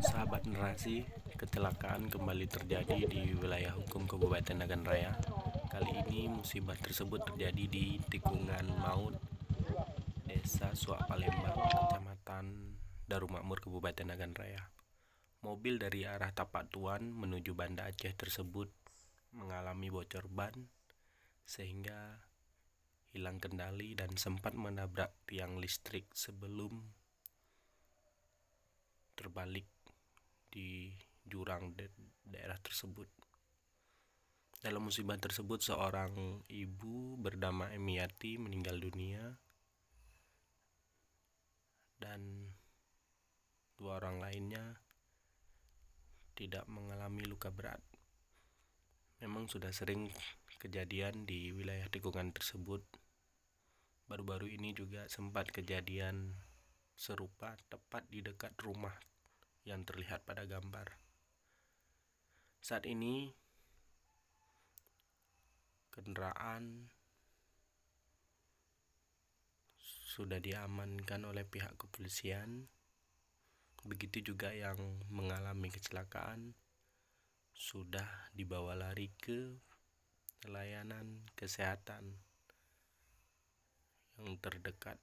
Sahabat Nerasi, kecelakaan kembali terjadi di wilayah hukum Kabupaten Nagan Raya. Kali ini musibah tersebut terjadi di tikungan Maut, Desa Suak Palembang, Kecamatan Darumakmur, Kabupaten Nagan Raya. Mobil dari arah Tapak Tuan menuju Banda Aceh tersebut mengalami bocor ban sehingga hilang kendali dan sempat menabrak tiang listrik sebelum terbalik di jurang daerah tersebut. Dalam musibah tersebut, seorang ibu bernama Emiati meninggal dunia dan dua orang lainnya tidak mengalami luka berat. Memang sudah sering kejadian di wilayah tikungan tersebut. Baru-baru ini juga sempat kejadian serupa tepat di dekat rumah yang terlihat pada gambar. Saat ini kendaraan sudah diamankan oleh pihak kepolisian. Begitu juga yang mengalami kecelakaan sudah dibawa lari ke layanan kesehatan yang terdekat.